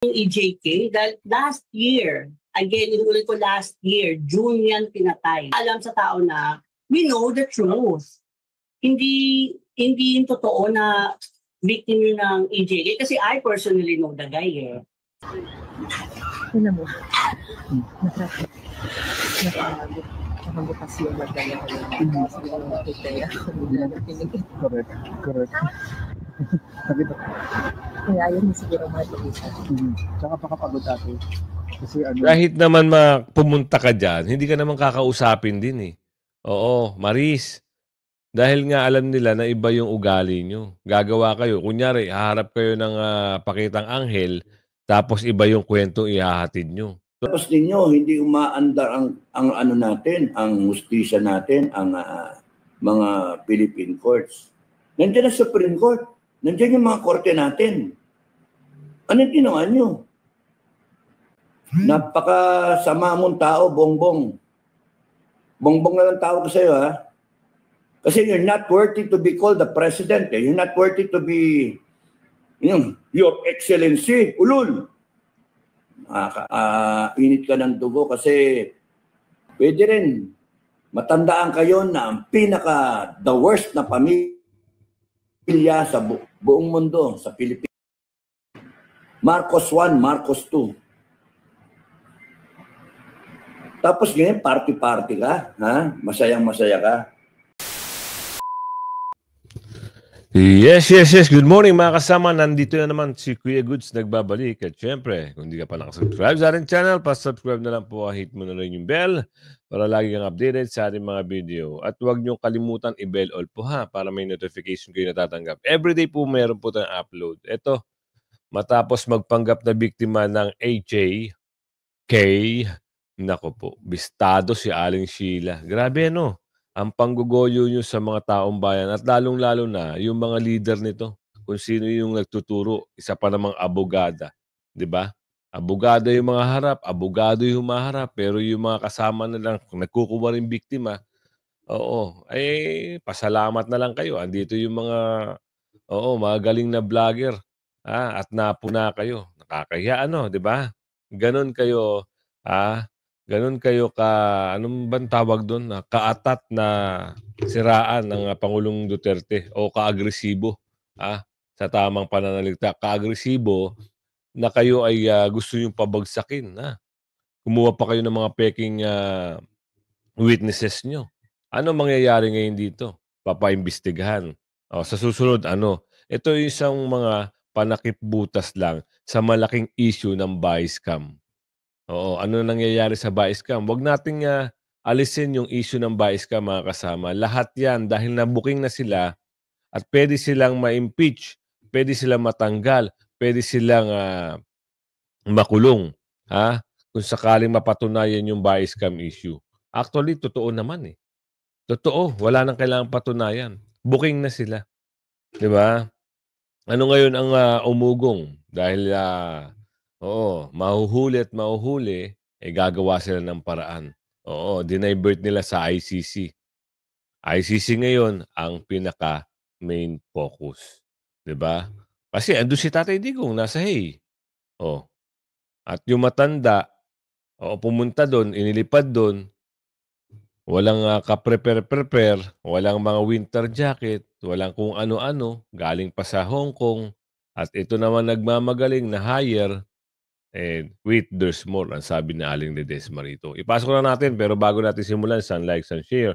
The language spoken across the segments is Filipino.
yung EJK dahil last year, again, inulit ko last year, June yan pinatay. Alam sa tao na we know the truth. Hindi yung totoo na victim yun ng EJK kasi I personally know the guy eh. Alam mo, nakabukas yung magdala Correct. Kaya yun siguro mabilis. Tsaka pakapagod ate. Kasi ano, kahit naman pumunta ka dyan, hindi ka naman kakausapin din eh. Oo, Maris. Dahil nga alam nila na iba yung ugali nyo. Gagawa kayo. Kunyari, haharap kayo ng pakitang anghel, tapos iba yung kwento ihahatid nyo. Tapos ninyo, hindi umaandar ang ano natin, ang hustisya natin, ang mga Philippine courts. Nandiyan na Supreme Court. Nandiyan yung mga korte natin. Ano ginawa nyo? Napakasama mong tao, Bongbong. Bongbong na lang tawag ko sa'yo, ha? Kasi you're not worthy to be called the president. Eh. You're not worthy to be, Your Excellency, ulul. Init ka ng dugo kasi pwede rin matandaan kayo na ang the worst na pamilya sa buong mundo, sa Pilipinas. Marcos 1, Marcos 2. Tapos ngayon, party-party ka, ha? Masayang-masaya ka. Yes. Good morning mga kasama. Nandito na naman si Kuya Goods nagbabalik. At syempre, kung hindi ka pa nakasubscribe sa ating channel, pa-subscribe na lang po. Hit mo na rin yung bell para lagi kang updated sa ating mga video. At huwag niyong kalimutan i-bell all po ha para may notification kayo natatanggap. Everyday po meron po tayong upload. Ito, matapos magpanggap na biktima ng AJK, nako po, bistado si Aling Sheila. Grabe no? Ang panggugoyo nyo sa mga taong bayan at lalong-lalo na yung mga leader nito, kung sino yung nagtuturo, isa pa namang abogada, di ba? Abogada yung mga harap, abogado yung maharap, pero yung mga kasama na lang, nagkukuha rin biktima, oo, pasalamat na lang kayo. Andito yung mga, mga galing na vlogger, at napuna kayo. Nakakahiya, di ba? Ganon kayo, Ganon kayo anong bang tawag doon? Kaatat na siraan ng Pangulong Duterte o kaagresibo sa tamang pananalita. Kaagresibo na kayo ay gusto niyong pabagsakin. Kumuha pa kayo ng mga peking witnesses nyo. Ano mangyayari ngayon dito? Papaimbestigahan. Sa susunod, Ito yung isang mga panakip-butas lang sa malaking issue ng vice scam. Oo, ano nangyayari sa vice scam? Huwag nating alisin yung issue ng vice scam, mga kasama. Lahat yan dahil nabuking na sila at pwede silang ma-impeach, pwede silang matanggal, pwede silang makulong. Kung sakaling mapatunayan yung vice scam issue. Actually, totoo naman eh. Totoo, wala nang kailangang patunayan. Booking na sila. Di ba? Ano ngayon ang umugong? Dahil mahuhuli at mahuhuli, gagawa sila ng paraan. Dinivert nila sa ICC. ICC ngayon ang pinaka-main focus. Diba? Kasi andun si Tatay Digong, nasa Hague. At yung matanda, pumunta doon, inilipad doon, walang ka-prepare, walang mga winter jacket, walang kung ano-ano, galing pa sa Hong Kong, at ito naman nagmamagaling na hire. Wait, there's more, ang sabi ni Aling Ledesma rito. Ipasok na natin, pero bago natin simulan, likes and share.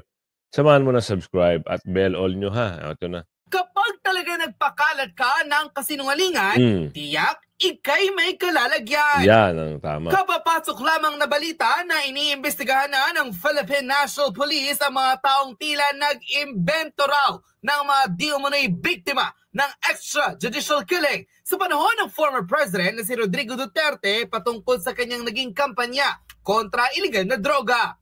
Samahan mo na subscribe at bell all nyo ha. Ito na. Kapag talaga nagpakalat ka ng kasinungalingan, tiyak, ikay may kalalagyan. Yan ang tama. Kapapasok lamang na balita na iniimbestigahan na ng Philippine National Police ang mga taong tila nag-imbento raw ng mga di umano'y biktima ng extrajudicial killing sa panahon ng former president na si Rodrigo Duterte patungkol sa kanyang naging kampanya kontra iligal na droga.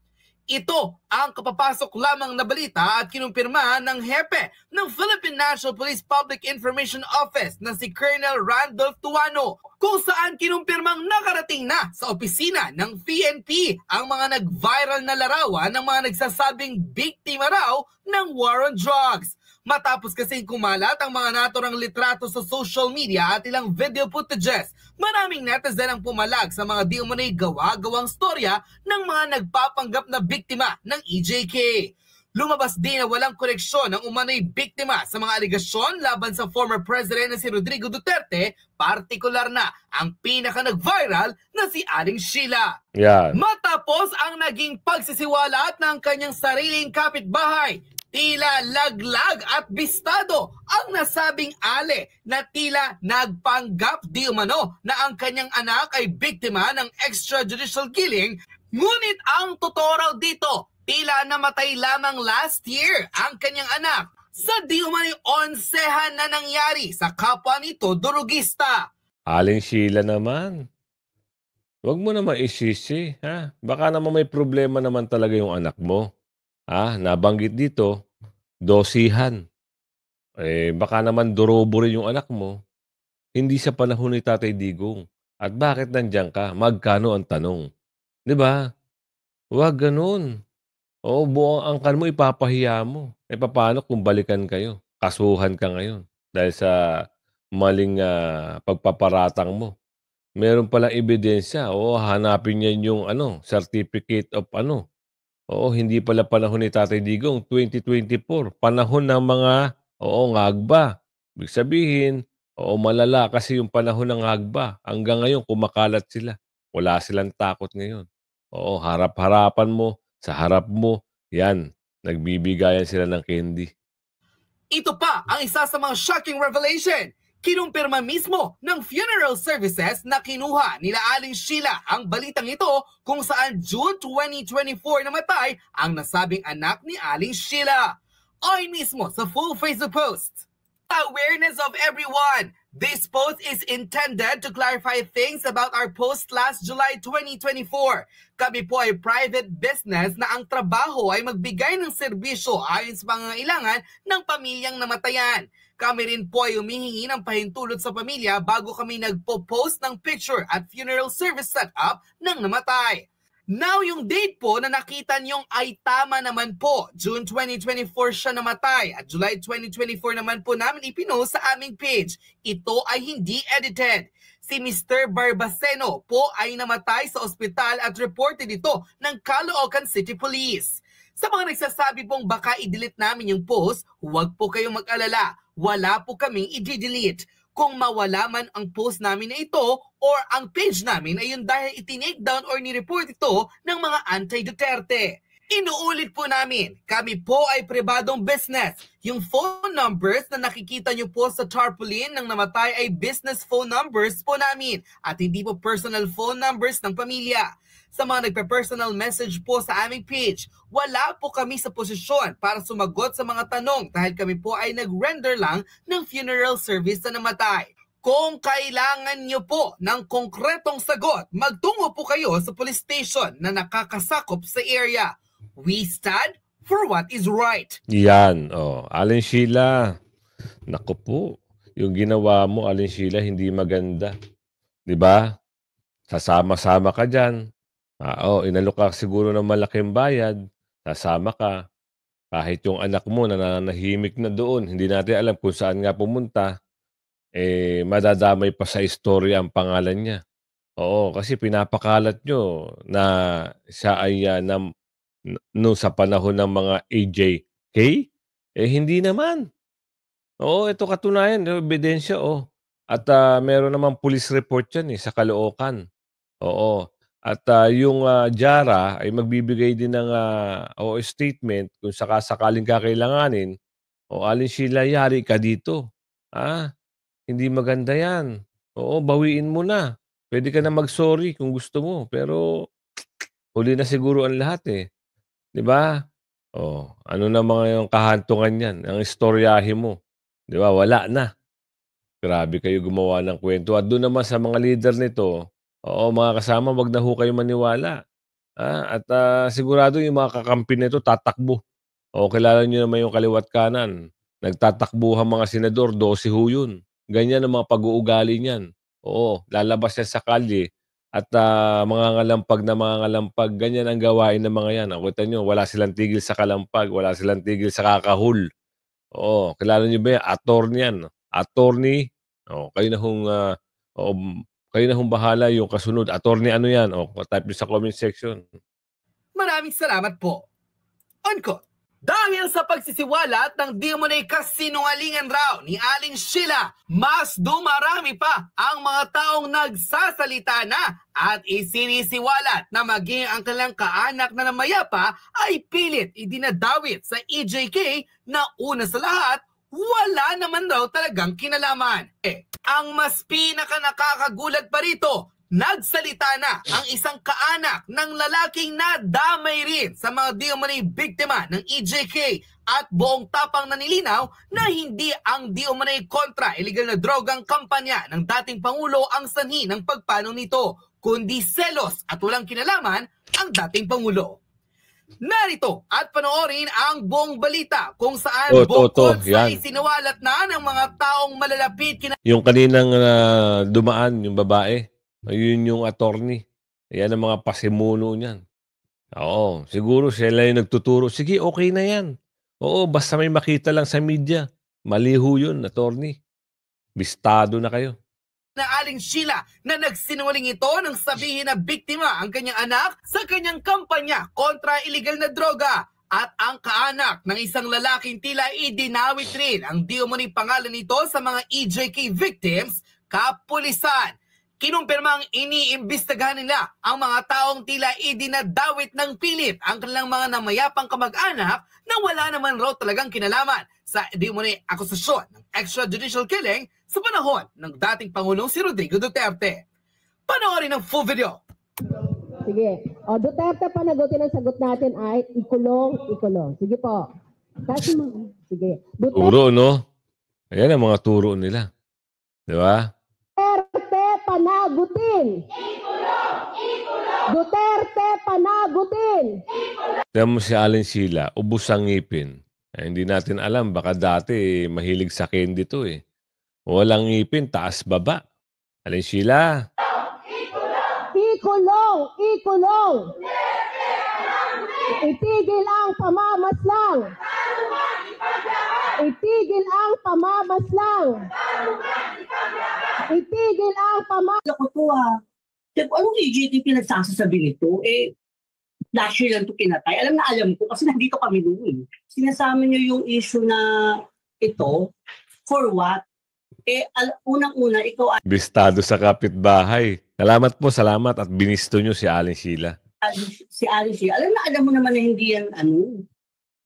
Ito ang kapapasok lamang na balita at kinumpirma ng hepe ng Philippine National Police Public Information Office na si Colonel Randolph Tuano, kung saan kinumpirmang nakarating na sa opisina ng PNP ang mga nag-viral na larawan ng mga nagsasabing biktima raw ng war on drugs. Matapos kasing kumalat ang mga naturang litrato sa social media at ilang video footages Maraming netizen ang pumalag sa mga di umano'y gawa-gawang storya ng mga nagpapanggap na biktima ng EJK. Lumabas din na walang koneksyon ng umano'y biktima sa mga aligasyon laban sa former president na si Rodrigo Duterte, partikular na ang pinaka-nag-viral na si Aling Sheila. Yan. Matapos ang naging pagsisiwalat ng kanyang sariling kapitbahay, tila laglag at bistado ang nasabing ale na tila nagpanggap di umano na ang kanyang anak ay biktima ng extrajudicial killing. Ngunit ang totoo raw dito, tila namatay lamang last year ang kanyang anak sa di umano'y onsehan na nangyari sa kapwa nito durugista. Aling Sheila naman. Huwag mo naman isisi, ha? Baka naman may problema naman talaga yung anak mo. Nabanggit dito, dosihan. Baka naman durobo rin yung anak mo. Hindi sa panahon ni Tatay Digong. At bakit nandiyan ka? Magkano ang tanong? Di ba? Huwag ganun. Oo, buong angkan mo, ipapahiya mo. Paano kung balikan kayo? Kasuhan ka ngayon. Dahil sa maling pagpaparatang mo. Meron palang ebidensya. Oo, hanapin niya yung certificate of Oo, hindi pala panahon ni Tatay Digong, 2024. Panahon ng mga, ngagba. Ibig sabihin, malala kasi yung panahon ng ngagba. Hanggang ngayon, kumakalat sila. Wala silang takot ngayon. Oo, harap-harapan mo, sa harap mo, yan, nagbibigayan sila ng candy. Ito pa ang isa sa mga shocking revelation. Kinumpirma mismo ng funeral services na kinuha nila Aling Sheila ang balitang ito kung saan June 2024 namatay ang nasabing anak ni Aling Sheila. Ayon mismo sa full Facebook post. Awareness of everyone. This post is intended to clarify things about our post last July 2024. Kami po ay private business na ang trabaho ay magbigay ng serbisyo ayon sa pangangailangan ng pamilyang namatayan. Kami rin po ay humihingi ng pahintulot sa pamilya bago kami nagpo-post ng picture at funeral service setup ng namatay. Now, yung date po na nakita niyong ay tama naman po. June 2024 siya namatay at July 2024 naman po namin ipinost sa aming page. Ito ay hindi edited. Si Mr. Barbaceno po ay namatay sa ospital at reported ito ng Caloocan City Police. Sa mga nagsasabi pong baka i-delete namin yung post, huwag po kayong mag-alala. Wala po kaming i-delete. Kung mawala man ang post namin na ito or ang page namin ay yun dahil itinake down or ni-report ito ng mga anti-Duterte. Inuulit po namin, kami po ay pribadong business. Yung phone numbers na nakikita nyo po sa tarpaulin ng namatay ay business phone numbers po namin at hindi po personal phone numbers ng pamilya. Sa mga nagpe-personal message po sa aming page, wala po kami sa posisyon para sumagot sa mga tanong dahil kami po ay nag-render lang ng funeral service na namatay. Kung kailangan nyo po ng konkretong sagot, magtungo po kayo sa police station na nakakasakop sa area. We stand for what is right. Yan. Aling Sheila, naku po, yung ginawa mo, Aling Sheila, hindi maganda. Diba? Sasama-sama ka dyan. Inalok ka siguro ng malaking bayad, sasama ka. Kahit yung anak mo na nananahimik na doon, hindi natin alam kung saan nga pumunta, madadamay pa sa istorya ang pangalan niya. Kasi pinapakalat nyo na siya ay sa panahon ng mga AJK. Hindi naman. Ito katunayan, ebidensya. At meron naman police report yan sa Caloocan. At yung JARA ay magbibigay din ng statement kung sakasakaling kakailanganin. Aling Sheila, yari ka dito. Hindi maganda yan. Bawiin mo na. Pwede ka na mag-sorry kung gusto mo. Pero huli na siguro ang lahat Diba? Ano na mga yung kahantungan yan? Ang istoryahin mo. Diba? Wala na. Grabe kayo gumawa ng kwento. At doon naman sa mga leader nito, mga kasama, wag na ho kayo maniwala. At sigurado yung mga kakampi nito tatakbo. Kilala nyo naman yung kaliwat kanan. Nagtatakbo ang mga senador, 12 ho yun. Ganyan ang mga pag-uugali niyan. Lalabas yan sa kalye. At mga ngalampag, ganyan ang gawain ng mga yan. Kita nyo, wala silang tigil sa kalampag, wala silang tigil sa kakahul. Kilala nyo ba yan? Attorney yan. Attorney. Kayo na hong kayo na humbahala yung kasunod. Attorney, ano yan? O, type nyo sa comment section. Maraming salamat po. Unquote. Dahil sa pagsisiwalat ng di umunay kasinungalingan raw ni Aling Sheila, mas dumarami pa ang mga taong nagsasalita na at isinisiwalat na maging ang kanilang kaanak na namayapa ay pilit idinadawit sa EJK na una sa lahat, wala naman raw talagang kinalaman. Ang mas pinaka-nakakagulat pa rito, nagsalita na ang isang kaanak ng lalaking nadamay rin sa mga di umunay biktima ng EJK at buong tapang nanilinaw na hindi ang di umunay kontra illegal na drogang kampanya ng dating Pangulo ang sanhi ng pagpanaw nito, kundi selos at walang kinalaman ang dating Pangulo. Narito at panoorin ang buong balita kung saan bukod sa isinawalat na ng mga taong malalapit yung kaninang dumaan, yung babae. Ayun yung attorney. Yan ang mga pasimuno niyan. Oo, siguro sila yung nagtuturo. Sige, okay na yan. Oo, basta may makita lang sa media. Maliho yun, attorney. Bistado na kayo. Na Aling Sheila na nagsinungaling ito nang sabihin na biktima ang kanyang anak sa kanyang kampanya kontra illegal na droga. At ang kaanak ng isang lalaking tila idinawit rin ang di umano'y pangalan nito sa mga EJK victims, kapulisan. Kinumpirmang iniimbestigahan nila ang mga taong tila idinadawit ng pilit ang kanilang mga namayapang kamag-anak na wala naman raw talagang kinalaman sa di umano'y akusasyon ng extrajudicial killing sa panahon ng dating Pangulong si Rodrigo Duterte. Panoorin ang full video. Sige. O, Duterte, panagutin ang sagot natin ay ikulong. Sige po. Kasi, sige. Duterte, Turo, no? Ayan ang mga turo nila. Di ba? panagutin. Duterte, panagutin. Tignan mo si Aling Sheila, ubos ang ngipin. Hindi natin alam, baka dati mahilig sa candy to eh. Walang ngipin, taas baba. Aling Sheila. Ikulong. Itigil ang pamamaslang. Itigil ang pamamaslang. Itigil ang pamamaslang. Ako to anong EJK pinagsasasabi nito? Last year lang ito pinatay. Alam ko kasi nandito kami noon. Sinasama niyo yung issue na ito, for what? Unang-una, ikaw Bistado sa kapitbahay. Salamat at binisto nyo si Aling Sheila. Si Aling Sheila. Alam mo naman na hindi yan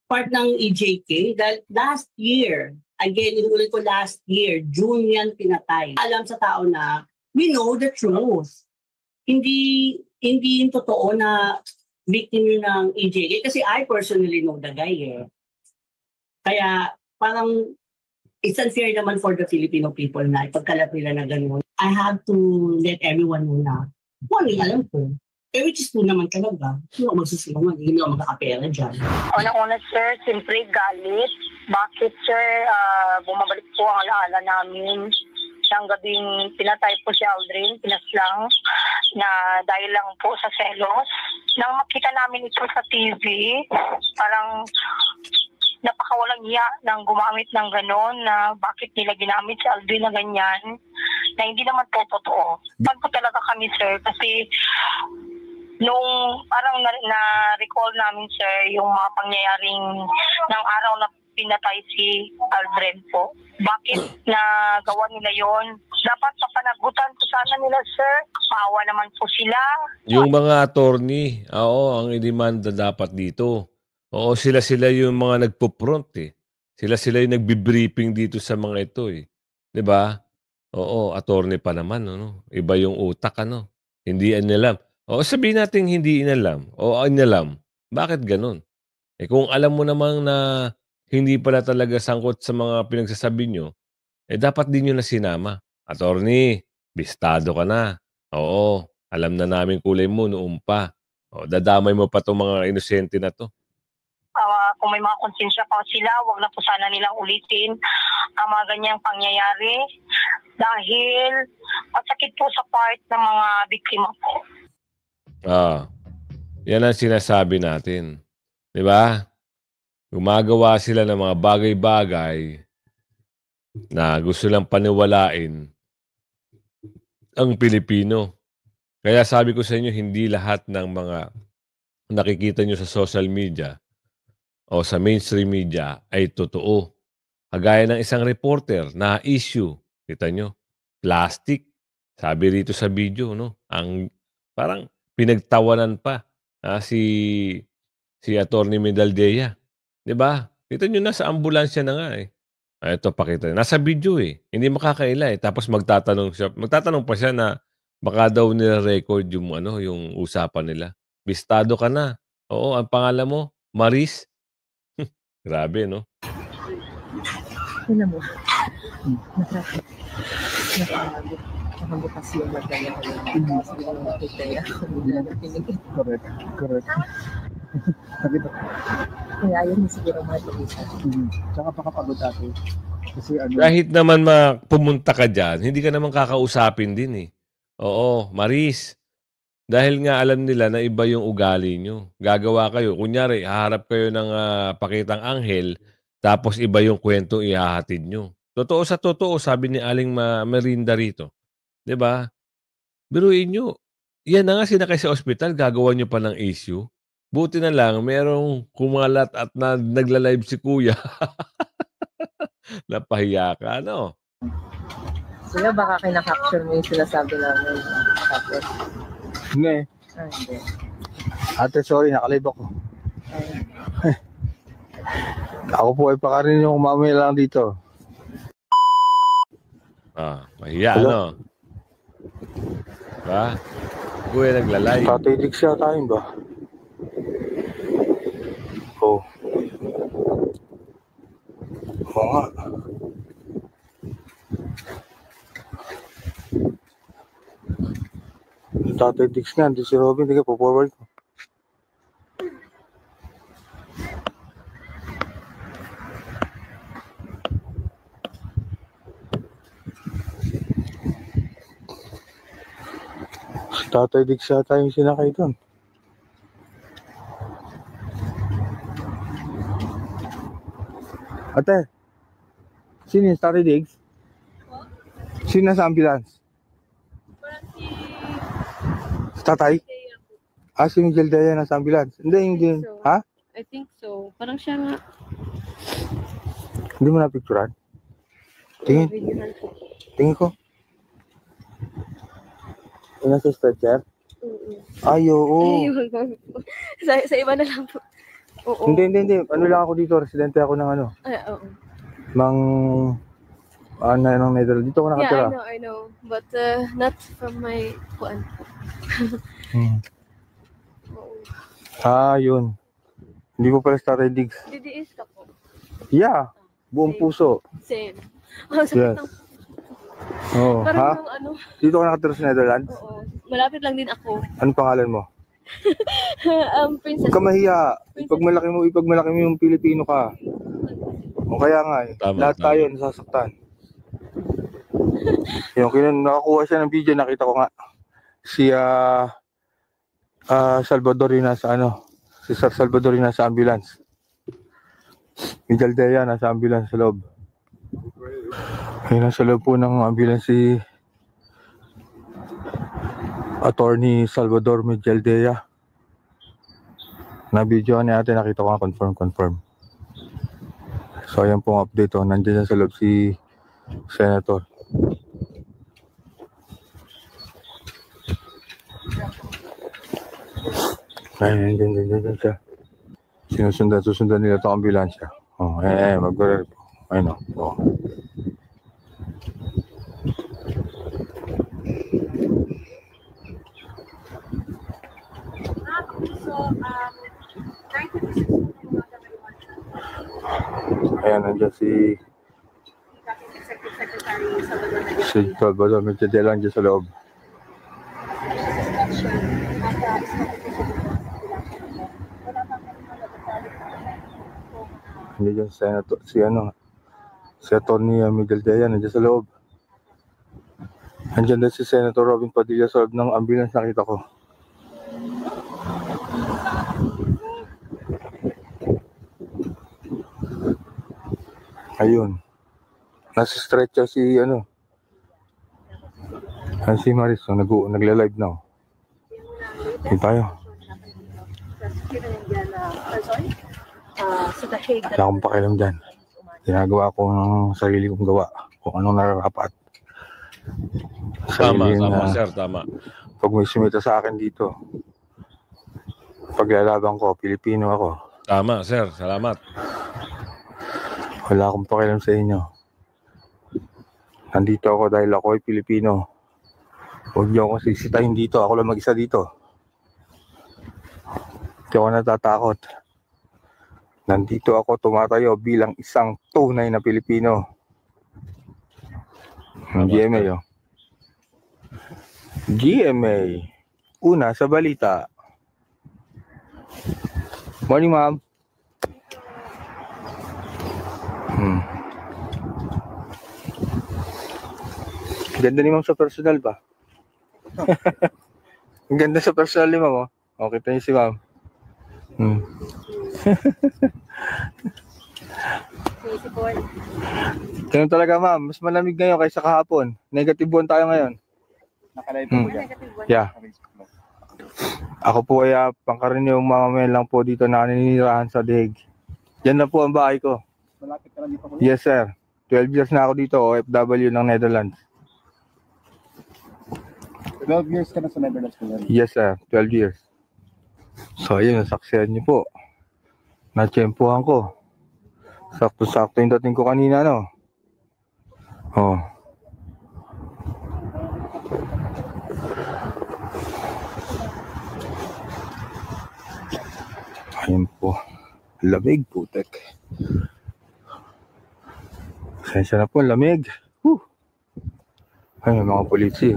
part ng EJK. Dahil last year, again, inuulit ko last year, June yan pinatay. Alam sa tao na we know the truth. Hindi yung totoo na victim yun ng EJK. Kasi I personally know the guy Kaya parang it's unfair naman for the Filipino people na ipagkalat nila na gano'n. I have to let everyone know na kung alam ko. Which is true naman talaga. Hindi ako magsusunod. Hindi ako magkakapera dyan. Una-una, sir, siyempre galit. Bakit, sir, bumabalik po ang alaala namin. Siyang gabing pinatay po si Aldrin, pinaslang, na dahil lang po sa selos. Nang makita namin ito sa TV, parang napakawalang iya nang gumamit ng gano'n na bakit nila ginamit si Aldrin na ganyan, na hindi naman po totoo. Pag po talaga kami, sir, kasi nung parang na-recall namin, sir, yung mga pangyayaring ng araw na pinatay si Aldrin po. Bakit nagawa nila yon? Dapat sa panagutan po sana nila, sir. Maawa naman po sila. Yung mga attorney, ang idemanda dapat dito. Oo, sila yung mga nagpo-front Sila yung nagbi-briefing dito sa mga ito 'Di ba? Oo, attorney pa naman, Iba yung utak, Hindi inalam. Oo, sabihin natin hindi inalam. O inalam. Bakit ganun? Kung alam mo namang na hindi pala talaga sangkot sa mga pinagsasabi nyo, dapat din nyo na sinama. Attorney, bistado ka na. Oo, alam na namin kulay mo noon pa. Dadamay mo pa itong mga inosente na to. Kung may mga konsensya pa sila, wag na po sana nilang ulitin ang mga ganyang pangyayari dahil masakit po sa part ng mga biktima po. Yan ang sinasabi natin. Di ba? Gumagawa sila ng mga bagay-bagay na gusto lang paniwalain ang Pilipino. Kaya sabi ko sa inyo, hindi lahat ng mga nakikita nyo sa social media o sa mainstream media ay totoo. Kagaya ng isang reporter na issue, kita nyo, plastic. Sabi rito sa video, no? Ang parang pinagtawanan pa si Atty. Medaldea. 'Di ba? Kita nyo, nasa ambulansya na nga eh. Ito, pakita. Nasa video eh. Hindi makakaila eh. Tapos magtatanong pa siya na baka daw nila-record yung yung usapan nila. Bistado ka na. Oo, ang pangalan mo, Maris. Grabe, no? Tingnan mo. Nakabukas yung magdaya ko yung siguro magdaya ko. Correct. Correct. Nakita. Kaya yun siguro mabilisan. Tsaka pakapagod ate. Kasi ano, Kahit naman pumunta ka dyan, hindi ka naman kakausapin din eh. Oo, Maris. Dahil nga alam nila na iba yung ugali nyo. Gagawa kayo. Kunyari, haharap kayo ng pakitang anghel, tapos iba yung kwento ihahatid nyo. Totoo sa totoo, sabi ni Aling Merinda rito. 'Di ba? Biruin nyo. Yan na nga sinakay sa ospital, gagawa nyo pa ng issue. Buti na lang, merong kumalat at nagla-live si Kuya. Napahiya ka, no? Sila baka kinakapture mo yung sinasabi namin. Tapos, hindi. hindi. Ate, sorry, nakalive ako. Ako po ay pakarin yung mamaya lang dito. Mahiya, Hello? no? Diba? Kuya nagla-live. Tatay Dix yata yun ba? Oo. Oo nga. Tatay Dix nga, hindi si Robin, hindi ka po-forward ko. Tatay Dix yata yung sinakay doon. Ate, sino yung Tatay Diggs? Sino nasa ambulance? Tatay? Si Miguel Daya nasa ambulance. Hindi, hindi. So, Ha? I think so. Parang siya nga. Hindi mo na-picturean? Tingin. Videohan ko. Tingin ko. Yung nasa stretcher? Ay, oo. Ayun ko. Sa iba na lang po. Oo. Hindi. Ano lang ako dito, residente ako ng ano. Ay, oo. Ng Netherlands. Dito ako nakatira. Yeah, I know. But not from my kuan. Oo. Yun. Hindi mo pala Tatay Diggs. DDS ka po. Yeah. Buong puso. Same. Sakit Yes. ng Oo. parang yung ano. Dito ka nakatira sa Netherlands? Oo. Malapit lang din ako. Anong pangalan mo? Princess. Huwag ka mahiya. Ipagmalaki mo yung Pilipino ka. O kaya nga eh. Tama, Lahat tama. tayo nasasaktan. Yung nakakuha siya ng video, nakita ko nga. Si Salvador yung nasa si Sir Salvador yung nasa ambulance. Miguel Dea nasa ambulance sa loob. Ayun, nasa loob po ng ambulance si Attorney Salvador Miguel Dea. Na-video ni ate, nakita ko nga, confirm. So ayan pong update. Nandiyan sa loob si Senator. Ayun, nandiyan siya. Susundan nila itong ambulansya. Mag-repair po. Ayun o. Ayan, nandiyan si Salvador Medjede lang dyan sa loob. Nandiyan si Atty. Miguel Dea nandiyan sa loob. Nandiyan din si Senator Robin Padilla sa loob ng ambulance, nakita ko. Ayun. Nasa stretcher si Yan si Maris, so nagla-live na. Hindi tayo. Wala akong pakialam dyan. Ginagawa ko ng sarili kong gawa. Kung anong nararapat. Tama, sir, tama. Pag may sumita sa akin dito, paglalaban ko, Pilipino ako. Tama, sir. Salamat. Wala akong pakialam sa inyo. Nandito ako dahil ako ay Pilipino. Huwag niyo akong sisitahin dito. Ako lang mag-isa dito. Hindi ako natatakot. Nandito ako tumatayo bilang isang tunay na Pilipino. GMA, oh. GMA. Una sa balita. Morning, ma'am. Ganda ni ma'am sa personal ba? Ang ganda sa personal ni ma'am, oh. Okay, tayo si ma'am. Ganun talaga, ma'am. Mas malamig ngayon kaysa kahapon. Negative 1 tayo ngayon. Nakalive po yan. Yeah. Ako po ay pangkaraniwang mamamayan lang po dito na naninirahan sa Dihig. Yan na po ang bahay ko. Malapit ka lang dito po. Yes, sir. 12 years na ako dito, OFW ng Netherlands. 12 years ka na sa Netherlands po yan? Yes, sir. 12 years. So, ayun, nasaksihan niyo po. Natsyempohan ko. Sakto-sakto yung dating ko kanina, no? Oh. Ayun po. Lamig, putek. Sensya na po, lamig. Whew. Ay, mga polisi.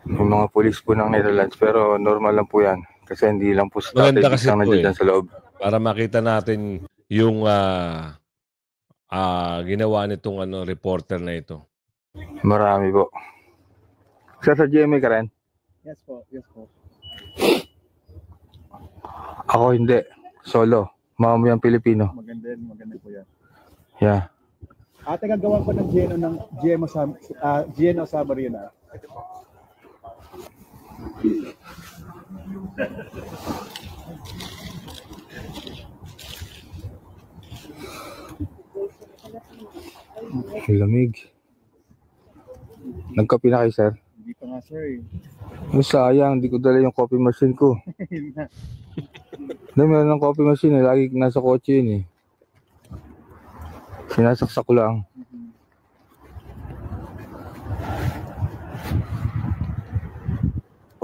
May mga polis po ng Netherlands, pero normal lang po yan. Kasi hindi lang po sa Maganda kasi po nandiyan sa loob. Para makita natin yung ginawa nitong reporter na ito. Marami po. Sa GMA ka rin? Yes po, yes po. Ako hindi. Solo. Mamamayang Pilipino. Maganda po yan. Yeah. Ate, gagawa ko ng GNO summary na. Lamig. Nagkape na kayo, sir? Hindi pa nga, sir. Sayang, hindi ko dala yung coffee machine ko. Dahil meron ng coffee machine, lagi nasa kotse yun, sinasaksak ko lang.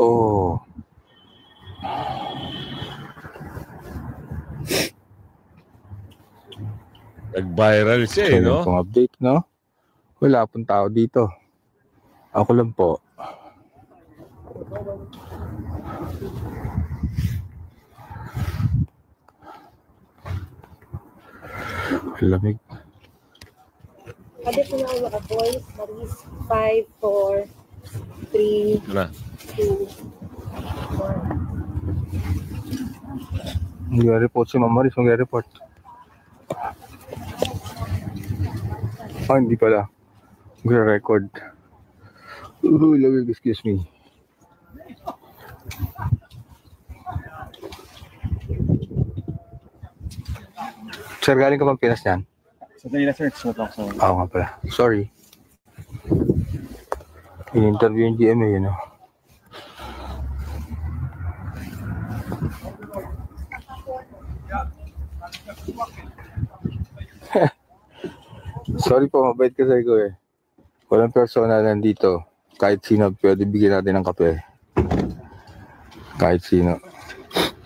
Oh. Nag-viral siya, no? Pang update, no? Wala pong tao dito. Ako lang po. Lamig. Ada po na ako voice, Maris, 5, 4, 3, Na. 2, 1. Mag-report si Ma'am Maris, mag-report. Hindi pala. Mag-record. Lamig, excuse me. Sir, galing ka bang Pinas niyan? Sa kanila, sir. Oo nga pala. Sorry. In-interview yung GMA, yun, no? Sorry po, mabait kasi ko eh. Walang persona nandito. Kahit sino, pwede bigyan natin ng kape. Kahit sino.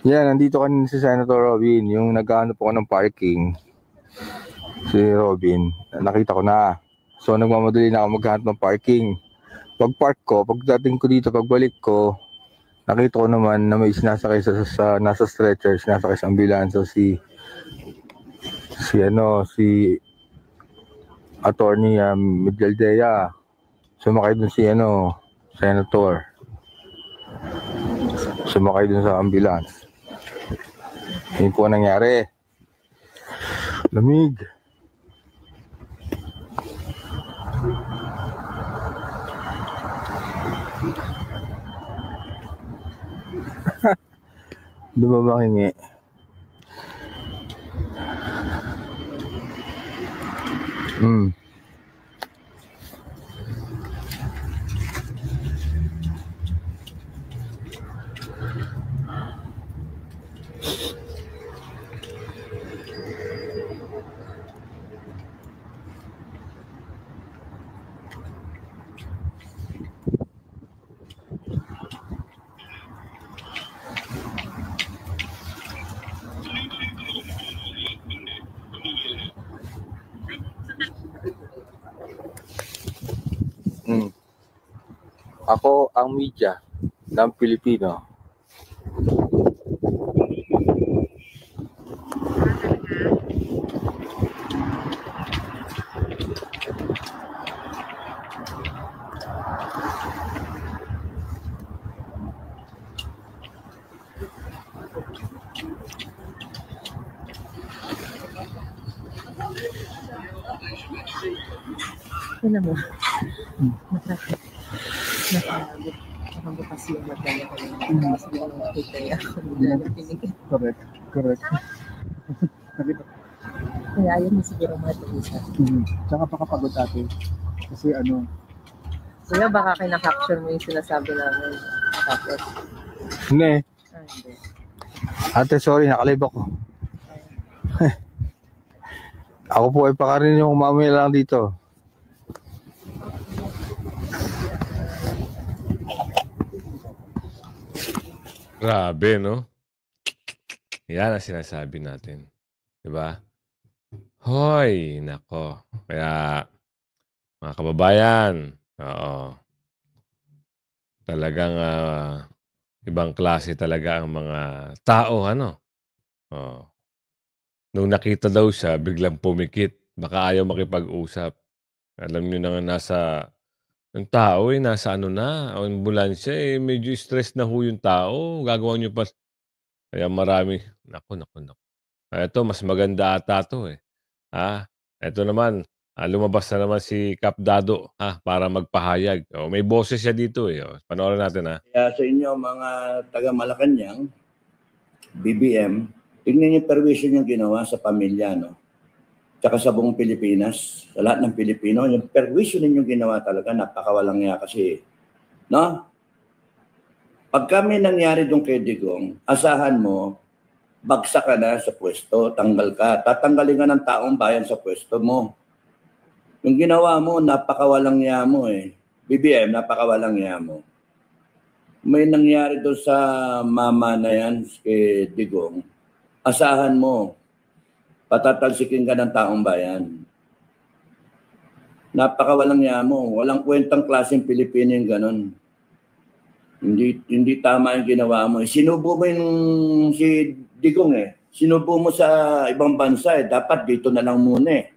Yan, nandito kanina si Senator Robin, yung nag-ano po ko ng parking. Si Robin, nakita ko na. So, nagmamadali na ako maghanap ng parking. Pag-park ko, pagdating ko dito, pagbalik ko, nakita ko naman na may sinasakay sa nasa stretcher, sinasakay sa ambulansya si Attorney Migueldea. Sumakay dun si Senator. Sumakay dun sa ambulance. Yun po nangyari. Lamig. Dumamangingi. Ako ang media ng Pilipino. Ano mo? Nakabukas yung magdala ko yung hindi ko nakikita ako. Correct. Kaya ayaw mo siguro matulisan. Tsaka pakapagod natin. Kasi ano, Kuya, baka kinakapture mo yung sinasabi namin. Tapos, Hindi. hindi. Ate, sorry, nakalive ako. Ako po ay pakarin yung mamaya lang dito. Grabe, no? Yan ang sinasabi natin. Diba? Hoy, nako. Kaya, mga kababayan, oo. Talagang ibang klase talaga ang mga tao, ano? Oo. Nung nakita daw siya, biglang pumikit. Baka ayaw makipag-usap. Alam niyo na nga ang tao nasa ano na, ang ambulansya medyo stress na ho yung tao. Gagawa niyo pa. Kaya marami. Naku. Ito, mas maganda ata to eh. Ito naman, lumabas na naman si Kap Dado para magpahayag. May boses siya dito eh. Panoorin natin Kaya sa inyo mga taga Malacanang, BBM, tingnan niyo perwisyon yung ginawa sa pamilya, no? Tsaka sa buong Pilipinas, sa lahat ng Pilipino, yung perwisyon ninyong ginawa talaga, napakawalang niya kasi, no? Pag kami nangyari doon kay Digong, asahan mo, bagsak ka na sa pwesto, tanggal ka, tatanggalin ka ng taong bayan sa pwesto mo. Yung ginawa mo, napakawalang niya mo eh. BBM, napakawalang niya mo. May nangyari doon sa mama na yan kay Digong, asahan mo, patatalsikin ka ng taong bayan. Napakawalang niya mo. Walang kwentang klaseng Pilipino yung ganun. Hindi tama yung ginawa mo. Sinubo mo yung si Digong eh. Sinubo mo sa ibang bansa eh. Dapat dito na lang muna eh.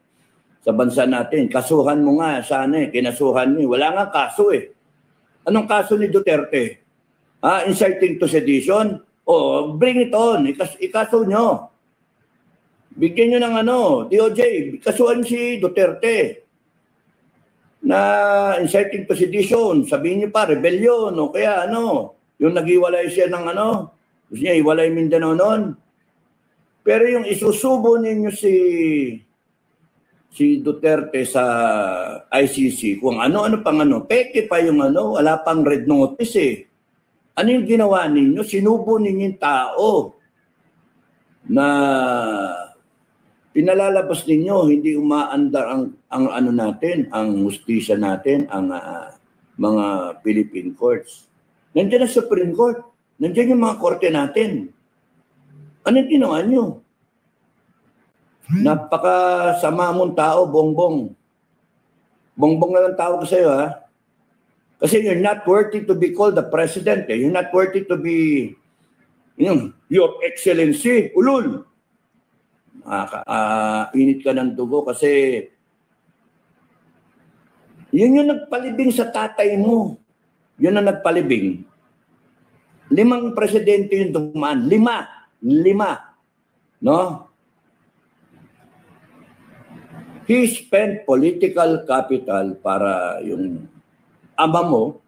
Sa bansa natin. Kasuhan mo nga sana eh. Kinasuhan mo. Wala nga kaso eh. Anong kaso ni Duterte? Inciting to sedition? Bring it on. Ikaso nyo. Bigyan nyo ng DOJ, kasuhan si Duterte na inciting to sedition, sabihin nyo pa, rebellion, o kaya yung nag-iwalay siya ng gusto niya iwalay Mindanao noon. Pero yung isusubo ninyo si Duterte sa ICC, kung ano-ano pang peke pa yung wala pang red notice eh. Ano yung ginawa ninyo? Sinubo ninyo yung tao na pinalalabas ninyo, hindi umaandar ang natin, ang hustisya natin, ang mga Philippine courts. Nandiyan ang Supreme Court. Nandiyan yung mga korte natin. Anong ginawa nyo? Napakasama mong tao, Bongbong. Bongbong na lang tawag sa'yo, ha? Kasi you're not worthy to be called the president. You're not worthy to be, Your Excellency, ulul. Init ka ng dugo kasi yun yung nagpalibing sa tatay mo. Yun ang nagpalibing. 5 presidente yung dumaan. 5. No? He spent political capital para yung ama mo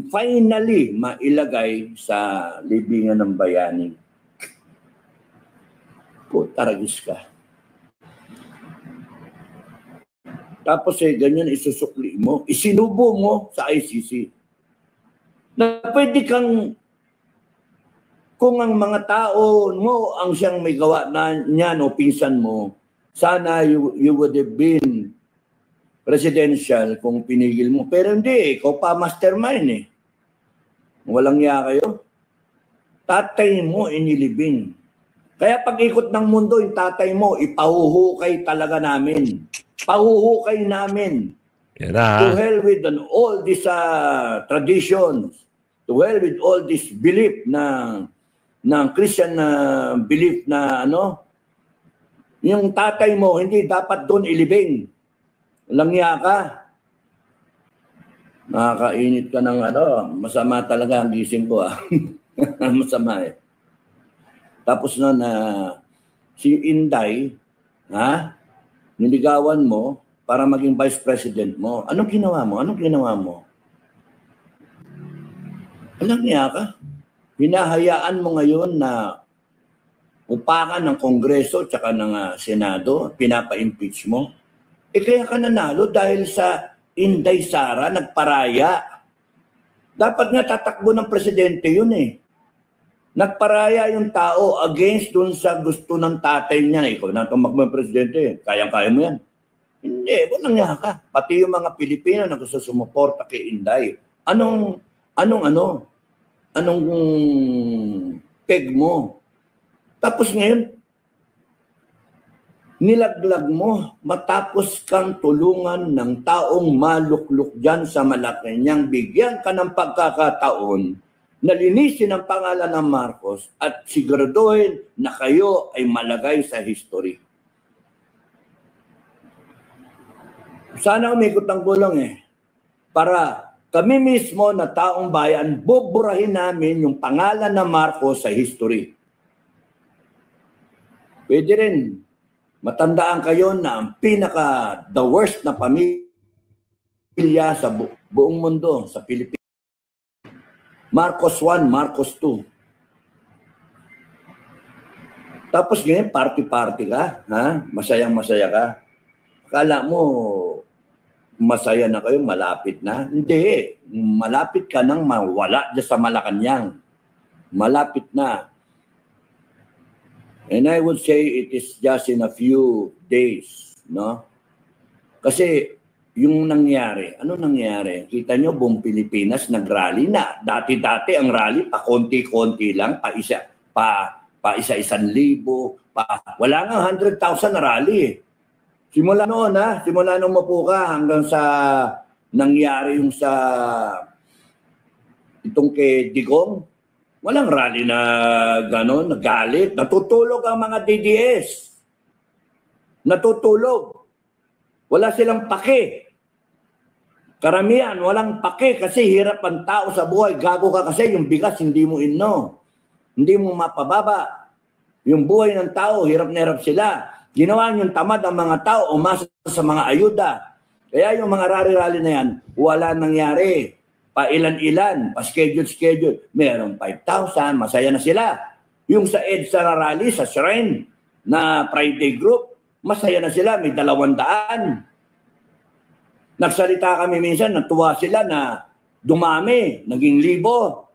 finally mailagay sa libingan ng bayani. Taragis ka. Tapos ganyan isusukli mo, isinubo mo sa ICC. Na pwede kang, kung ang mga tao mo ang siyang may gawa na niyan o pinsan mo, sana you would have been presidential kung pinigil mo. Pero hindi, ikaw pa mastermind eh. Walang iya kayo. Tatay mo inilibing. Kaya pag ikot ng mundo, yung tatay mo, ipahuhukay talaga namin. Pahuhukay namin. To hell with all these traditions. To hell with all this belief na Christian belief na yung tatay mo, hindi dapat doon ilibing. Langya ka. Nakakainit ka ng masama talaga ang gising ko masama eh. Tapos si Inday, niligawan mo para maging vice president mo. Anong ginawa mo? Langya ka. Hinahayaan mo ngayon na upakan ng Kongreso at ng Senado, pinapa-impeach mo. Kaya ka nanalo dahil sa Inday Sara, nagparaya. Dapat nga tatakbo ng presidente yun eh. Nagparaya yung tao against dun sa gusto ng tatay niya. Ikaw na tumakbo ng presidente, kayang-kaya mo yan. Hindi, walang nga ka. Pati yung mga Pilipino na gusto sumuporta kay Inday. Anong peg mo? Tapos ngayon, nilaglag mo matapos kang tulungan ng taong malukluk dyan sa Malacanang. Bigyan ka ng pagkakataon na linisin ang pangalan ng Marcos at siguraduhin na kayo ay malagay sa history. Sana umikot ang gulong para kami mismo na taong bayan, buburahin namin yung pangalan ng Marcos sa history. Pwede rin matandaan kayo na ang the worst na pamilya sa buong mundo, sa Pilipinas. Marcos 1, Marcos 2. Tapos ngayon, party-party ka, masayang-masaya ka. Akala mo, masaya na kayo, malapit na. Hindi, malapit ka nang mawala dyan sa Malacanang. Malapit na. And I would say it is just in a few days, no? Kasi yung nangyari, ano nangyari? Kita nyo, buong Pilipinas nag-rally na. Dati-dati ang rally, pa konti-konti lang, pa isa-isang libo, wala nga 100,000 na rally. Simula noon simula nung mapo ka hanggang sa nangyari yung sa itong kay Digong, walang rally na gano'n, nagalit. Natutulog ang mga DDS. Natutulog. Wala silang pake. Karamihan, walang pake kasi hirap ang tao sa buhay. Gago ka kasi yung bigas hindi mo hindi mo mapababa. Yung buhay ng tao, hirap na hirap sila. Ginawa yung tamad ang mga tao, umasa sa mga ayuda. Kaya yung mga rally-rally na yan, wala nangyari. Pa-ilan-ilan, pa-schedule. Merong 5,000, masaya na sila. Yung sa EDSA na rally, sa Shrine, na Friday group, masaya na sila, may 200. Nagsalita kami minsan, natuwa sila na dumami, naging 1,000.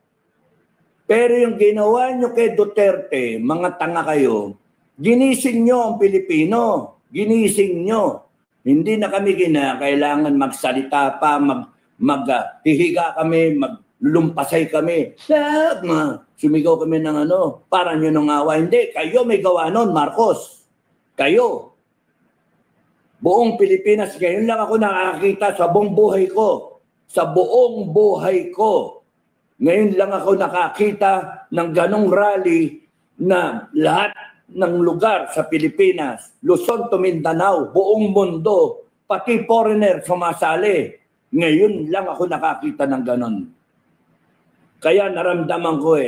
Pero yung ginawa nyo kay Duterte, mga tanga kayo, ginising nyo ang Pilipino. Ginising nyo. Hindi na kami kailangan magsalita pa, maghihiga kami, maglulumpasay kami. Sumigaw kami ng para nyo nung awa. Hindi, kayo may gawa nun, Marcos. Kayo. Buong Pilipinas, ngayon lang ako nakakita sa buong buhay ko. Sa buong buhay ko. Ngayon lang ako nakakita ng ganong rally na lahat ng lugar sa Pilipinas, Luzon to Mindanao, buong mundo, pati foreigner sumasali. Ngayon lang ako nakakita ng ganon. Kaya naramdaman ko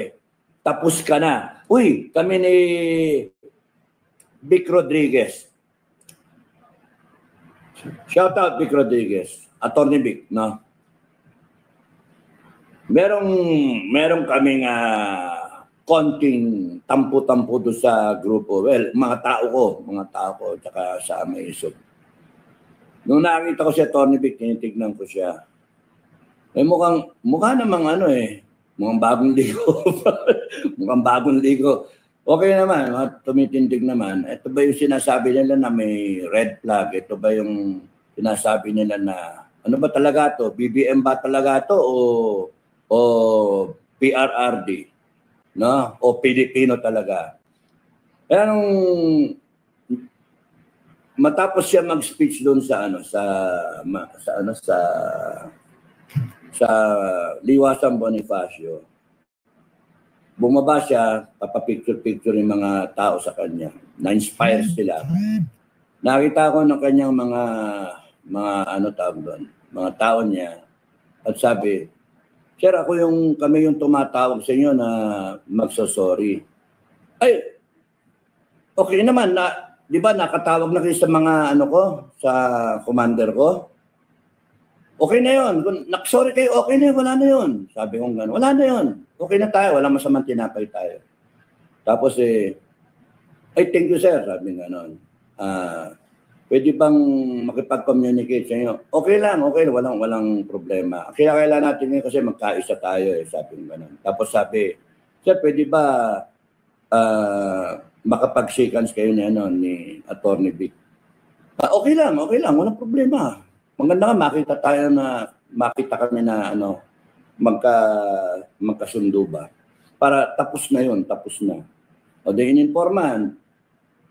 tapos ka na. Uy, kami ni Vic Rodriguez. Shout out Vic Rodriguez. Attorney Vic, no? Merong kaming konting tampo-tampo doon sa grupo. Well, mga tao ko, tsaka sa Amaisog. Nung nakita ko si Atty. Vic, tinitignan ko siya. Eh mukha namang mukhang bagong ligo. Mukhang bagong ligo. Okay naman, tumitindig naman. Ito ba yung sinasabi nila na may red flag? Ito ba yung sinasabi nila na ano ba talaga to? BBM ba talaga to o PRRD? No? O Pilipino talaga? Kaya nung matapos siya mag-speech doon sa Liwasan Bonifacio, bumaba siya, papapicture-picture yung mga tao sa kanya. Na-inspire sila. Nakita ko ng kanyang mga mga tao niya. At sabi, Sir, kami yung tumatawag sa inyo na magsasorry. Ay, okay naman. Di ba nakatawag na kayo sa mga sa commander ko? Okay na yun. Kung sorry kayo, okay na yun. Wala na yun. Sabi ko gano'n, wala na yun. Okay na tayo. Wala masamang tinapay tayo. Tapos ay thank you sir. Sabi gano'n. Pwede bang makipag-communicate sa inyo? Okay lang. Walang problema. Kaya kailangan natin yun kasi magkaisa tayo. Sabi ko gano'n. Tapos sabi, sir, pwede ba makapag-shake hands kayo ni Atty. Vic? Okay lang. Walang problema. Maganda nga makita kami na magkasundo ba. Para tapos na yun. O di ininforman.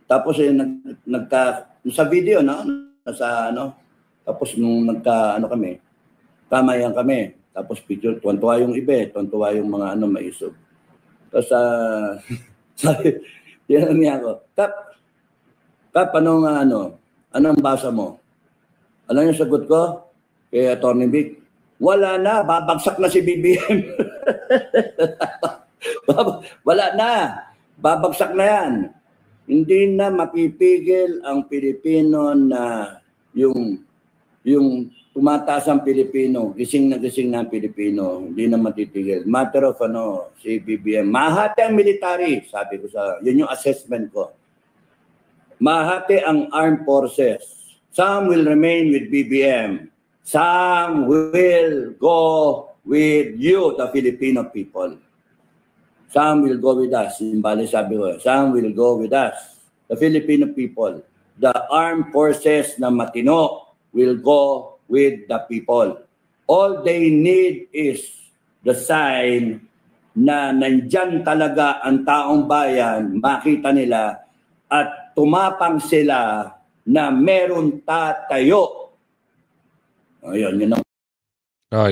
Tapos sa video, tapos nung kamayan kami. Tapos picture, tuwan-tuwa yung iba, tuwan-tuwa yung mga maisog. Tapos sabi, tinanong niya ako, Kap, anong basa mo? Alam yung sagot ko kay Atty. Vic? Wala na, babagsak na si BBM. Wala na, babagsak na yan. Hindi na mapipigil ang Pilipino na yung tumataas ang Pilipino, gising na ang Pilipino, hindi na matitigil. Matter of si BBM. Mahati ang military, sabi ko yun yung assessment ko. Mahati ang armed forces. Some will remain with BBM. Some will go with you, the Filipino people. Some will go with us. Sabi ko, some will go with us, the Filipino people. The armed forces na matino will go with the people. All they need is the sign na nandyan talaga ang taong bayan, makita nila at tumapang sila na meron tatayo. Ayun, yun ang...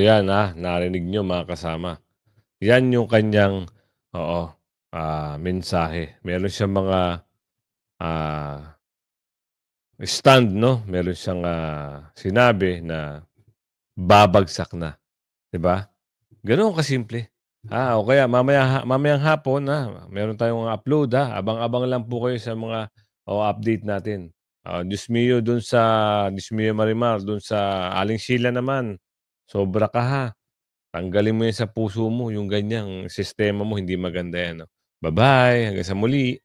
Yan narinig nyo mga kasama. Yan yung kanyang mensahe. Meron siyang mga stand, no? Meron siyang sinabi na babagsak na. Diba? Ganoon kasimple. O kaya mamayang hapon meron tayong upload Abang-abang lang po kayo sa mga update natin. Diyos mio dun sa Diyos mio Marimar, dun sa Aling Sheila naman. Sobra ka Tanggalin mo yan sa puso mo, yung ganyang sistema mo, hindi maganda yan. Bye-bye, hanggang sa muli.